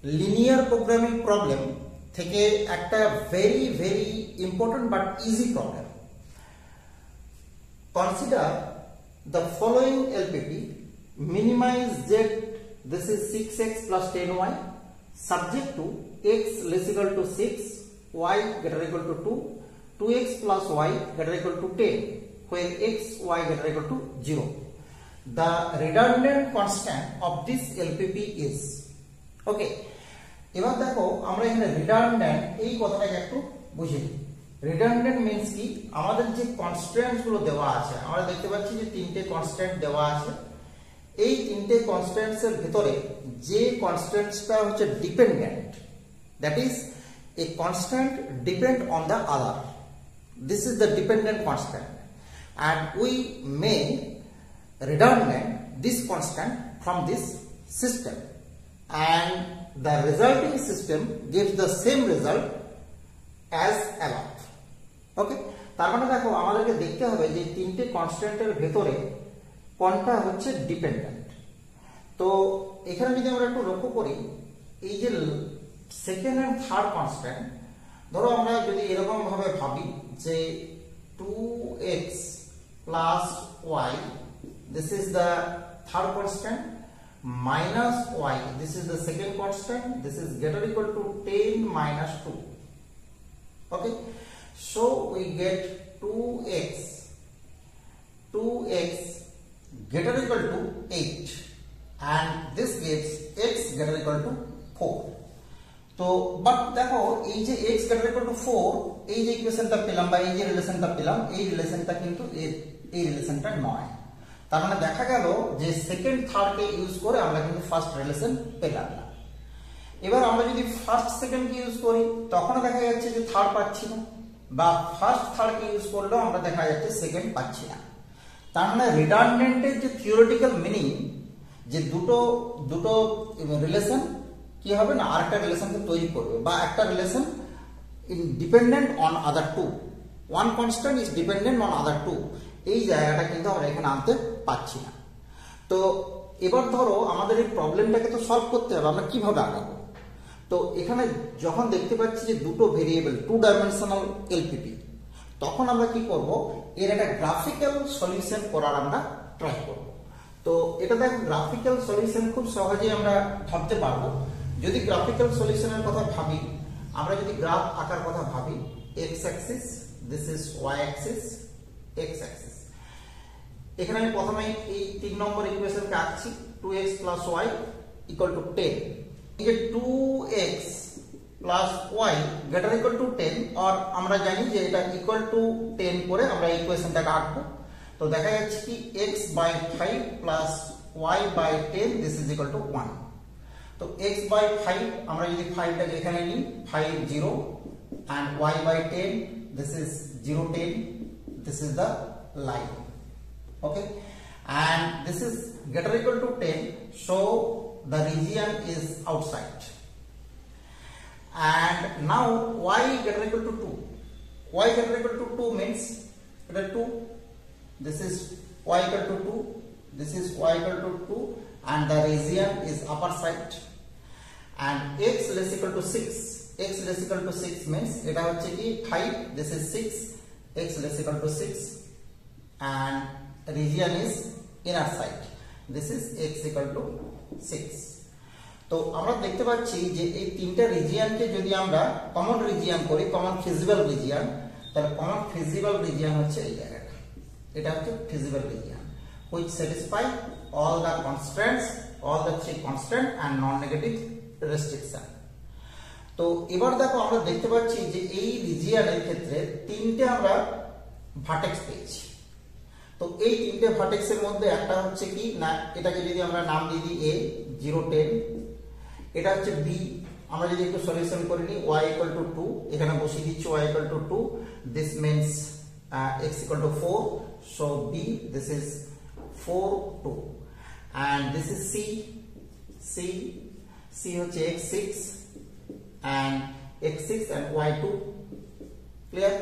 Linear programming problem থেকে একটা very very important but easy problem. Consider the following LPP, minimize z, this is 6x plus 10y, subject to x less equal to 6, y greater equal to 2, 2x plus y greater equal to 10, where x, y greater equal to 0. The redundant constant of this LPP is, okay, এবার দেখো আমরা এখানে redundant এই কথাটাকে একটু বুঝে নিই। Redundant means কি, আমাদের যে কনস্ট্যান্টস গুলো দেওয়া আছে, আমরা দেখতে পাচ্ছি যে তিনটে কনস্ট্যান্ট দেওয়া আছে। এই তিনটে কনস্ট্যান্টস এর ভিতরে যে কনস্ট্যান্টসটা হচ্ছে dependent, that is a constant depend on the other, this is the dependent constant, and we may redundant this constant from this system, and the resulting system gives the same result as above. Okay, তার মানে দেখো আমাদেরকে দেখতে হবে যে তিনটে কনস্ট্যান্টের ভেতরে কোনটা হচ্ছে ডিপেন্ডেন্ট। তো এখানে যদি আমরা একটু লক্ষ্য করি, এই যে সেকেন্ড এন্ড থার্ড কনস্ট্যান্ট, ধরো আমরা যদি এরকম ভাবে ভাবি যে 2x plus y, this is the third constant, minus y, this is the second constant, this is greater equal to 10 minus 2. Okay, so we get 2x greater equal to 8, and this gives x greater equal to 4. তো but দেখো এই যে x greater equal to 4, এই যে ইকুয়েশনটা পেলাম বা এই যে রিলেশনটা পেলাম, এই রিলেশনটা কিন্তু এই রিলেশনটা নয়। তার মানে দেখা গেল যে সেকেন্ড থার্ড কে ইউজ করে আমরা কিন্তু ফার্স্ট রিলেশন পেলাম না। এবার আমরা যদি ফার্স্ট সেকেন্ড কে ইউজ করি তখন দেখা যাচ্ছে যে থার্ড পাচ্ছি না, বা ফার্স্ট থার্ড কে ইউজ করলেও আমরা দেখা যাচ্ছে সেকেন্ড পাচ্ছি না। তার মানে রিডান্ডেন্টের যে থিওরিটিক্যাল মিনিং, যে দুটো রিলেশন কি হবে না আরেকটা রিলেশনকে তৈরি করবে, বা একটা relation dependent on other two, one constant is dependent on other two, এই জায়গাটা কিন্তু আমরা এখানে আনতে পারছি না। তো এবার ধরো আমাদের এই প্রবলেমটাকে তো সলভ করতে হবে, আমরা কিভাবে আগাবো? তো এখানে যখন দেখতে পাচ্ছি যে দুটো ভেরিয়েবল, 2 ডাইমেনশনাল LPP, তখন আমরা কি করব, এর একটা গ্রাফিক্যাল সলিউশন করার আমরা ট্রাই করব। তো এটা দেখো গ্রাফিক্যাল সলিউশন খুব সহজেই আমরা ভাবতে পারবো। যদি গ্রাফিক্যাল সলিউশনের কথা ভাবি, আমরা যদি গ্রাফ আঁকার কথা ভাবি, x Axis, this is y Axis, x Axis, এখানে আমি প্রথমে এই 3 নম্বর ইকুয়েশনকে আঁকছি, 2x plus y equal to 10, এই যে 2x plus y greater equal to 10, আর আমরা জানি যে এটা equal to 10 করে আমরা ইকুয়েশনটাকে আঁকবো। তো দেখা যাচ্ছে কি x by 5 plus y by 10, this is equal to 1. তো x by 5 আমরা যদি 5টাকে এখানে নিই, 5 0, and y by 10, this is 0 10, this is the line. Okay, and this is greater equal to 10, so the region is outside. And now y greater equal to 2, y greater equal to 2 means এটা 2, this is y equal to 2, this is y equal to 2, and the region is upper side. And x less equal to 6, x less equal to 6 means এটা হচ্ছে কি 5, this is 6, x less equal to 6, and region is inner side, this is x equal to 6. তো আমরা দেখতে পাচ্ছি যে এই তিনটা রিজিয়নকে যদি আমরা কমন রিজিয়ন করি, কমন ফিজিবল রিজিয়ন, তাহলে কমন ফিজিবল রিজিয়ন হচ্ছে এই জায়গাটা, এটা হচ্ছে feasible region which satisfy all the constraints, all the 3 constant and non-negative restriction. তো এবার দেখো আমরা দেখতে পাচ্ছি যে এই রিজিয়নের ক্ষেত্রে তিনটে আমরা ভার্টেক্স পেয়েছি। তো এই তিনটে ভার্টেক্সের মধ্যে একটা হচ্ছে কি না, এটাকে যদি আমরা নাম দিয়ে দিই a 0 10, এটা হচ্ছে b, আমরা যদি একটু সলিউশন করে নিই, y equal to 2, এখানে বসিয়ে দিচ্ছি y equal to 2, this means x equal to 4, so b, this is 4 2, and this is c হচ্ছে x6 and x6 and y2, clear?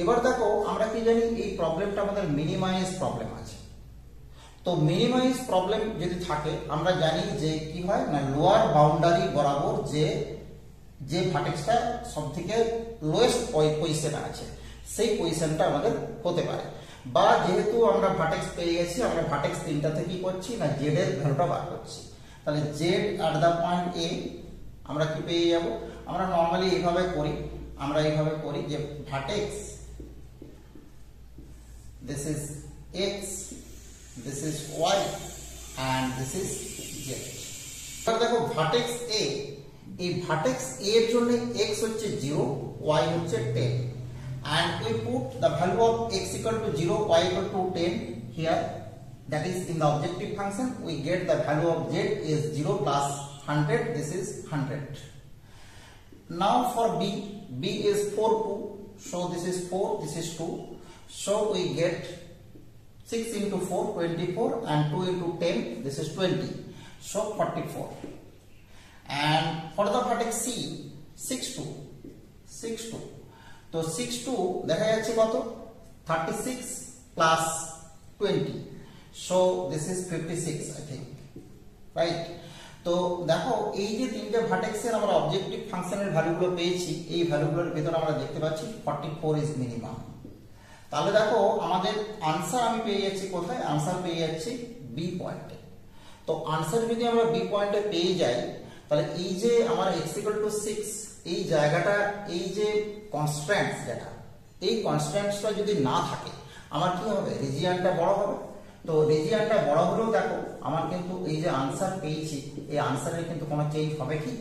এবার দেখো আমরা কি জানি এই প্রবলেমটা আমাদের মিনিমাইজ প্রবলেম আছে। তো মিনিমাইজ প্রবলেম যদি থাকে আমরা জানি যে কি হয় না লোয়ার বাউন্ডারি বরাবর যে ভার্টেক্সটা সবথেকে লোয়েস্ট পজিশনে আছে সেই পজিশনটা আমাদের হতে পারে, বা যেহেতু আমরা ভার্টেক্স পেয়ে গেছি আমরা ভার্টেক্স তিনটাতে কি করছি না জেড এর ভ্যালুটা বার করছি। তাহলে জেড এট দ্য পয়েন্ট এ আমরা কি পেয়ে যাব, আমরা নর্মালি এইভাবে করি, আমরা এইভাবে করি যে vertex this is x, this is y and this is z। এবার দেখো ভার্টেক্স a, এই ভার্টেক্স a এর জন্য x হচ্ছে 0, y হচ্ছে 10 and we put the value of x equal to 0, y equal to 10 here, that is in the objective function we get the value of z is 0 plus 100, this is 100. Now for b is 4 2, so this is 4, this is 2, so we get 6 into 4 24 and 2 into 10 this is 20, so 44. And for the vertex c 6 2, তো 6 2 দেখা যাচ্ছে কত 36 plus 20, so this is 56 I think, right? তো দেখো এই যে তিনটে ভার্টেক্সের আমরা অবজেক্টিভ ফাংশনের ভ্যালুগুলো পেয়েছি, এই ভ্যালুগুলোর ভিতরে আমরা দেখতে পাচ্ছি 44 ইজ মিনিমাম। তাহলে দেখো আমাদের আনসার আমি পেয়ে যাচ্ছি কোথায়, আনসার পেয়ে যাচ্ছি বি পয়েন্টে। তো আনসার যদি আমরা বি পয়েন্টে পেয়ে যাই তাহলে এই যে আমার x equal to 6 এই জায়গাটা, এই যে কনস্ট্যান্টস যেটা, এই কনস্ট্যান্টসটা যদি না থাকে আমার কি হবে, রিজিয়নটা বড় হবে। তো রিজিয়নটা বড় হলেও দেখো আমার কিন্তু এই যে আনসার পেয়েছি এই আনসারের কিন্তু কোনো চেঞ্জ হবে কি,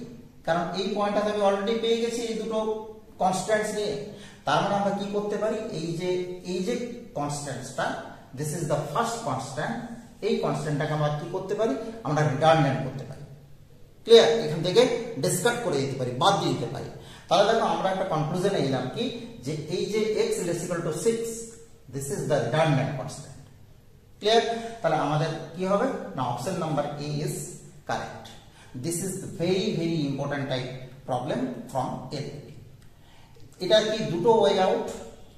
কারণ এই পয়েন্টটাতে আমি অলরেডি পেয়ে গেছি এই দুটো কনস্ট্যান্টস নিয়ে। তার মানে আমরা কি করতে পারি, এই যে কনস্ট্যান্টসটা this is the first constant, এই কনস্ট্যান্টটাকে আমরা কি করতে পারি, আমরা রিটার্নমেন্ট করতে পারি। ক্লিয়ার, এখান থেকে ডিসকার্ড করে দিতে পারি, বাদ দিয়ে দিতে পারি। তাহলে দেখো আমরা একটা কনক্লুশনে এলাম কি, যে এই যে x is equal to 6 this is the retirement constant. Clear, তাহলে আমাদের কি হবে না option number A is correct. This is very very important type problem from LPT. এটা কি দুটো ওয়ে আউট,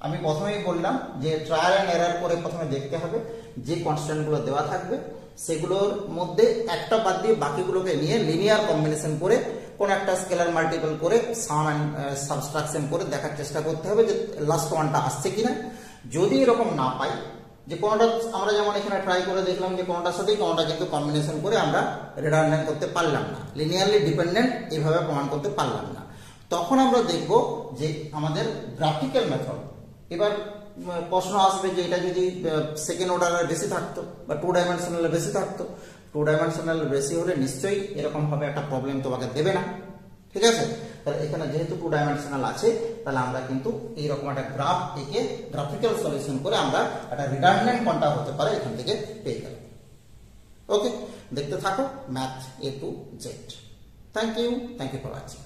আমি প্রথমেই বললাম যে ট্রায়াল এন্ড এরর করে প্রথমে দেখতে হবে যে কনস্ট্যান্ট গুলো দেওয়া থাকবে সেগুলোর মধ্যে একটা বাদ দিয়ে বাকিগুলোকে নিয়ে লিনিয়ার কম্বিনেশন করে কোন একটা স্কেলার মাল্টিপল করে সাম এন্ড সাবট্রাকশন করে দেখার চেষ্টা করতে হবে যে লাস্ট ওয়ানটা আসছে কিনা। যদি এরকম না পাই, যে কোনটা আমরা যেমন এখানে ট্রাই করে দেখলাম যে কোনটার সাথে কোনটা কিন্তু কম্বিনেশন করে আমরা রিটার্ন করতে পারলাম না, লিনিয়ারলি ডিপেন্ডেন্ট এইভাবে প্রমাণ করতে পারলাম না, তখন আমরা দেখব যে আমাদের গ্রাফিক্যাল মেথড। এবার প্রশ্ন আসবে যে এটা যদি সেকেন্ড অর্ডারের বেশি থাকতো বা 2 ডাইমেনশনালের বেশি থাকতো, 2 ডাইমেনশনালের বেশি হলে নিশ্চয়ই এরকম ভাবে একটা প্রবলেম তোমাকে দেবে না, ঠিক আছে। তাহলে এখানে যেহেতু 2 ডাইমেনশনাল আছে তাহলে আমরা কিন্তু এইরকম একটা গ্রাফ এঁকে গ্রাফিক্যাল সলিউশন করে আমরা একটা রিটার্নমেন্ট কোনটা হতে পারে এখান থেকে পেয়ে গেলাম। ওকে, দেখতে থাকো math A to Z। Thank you for watching.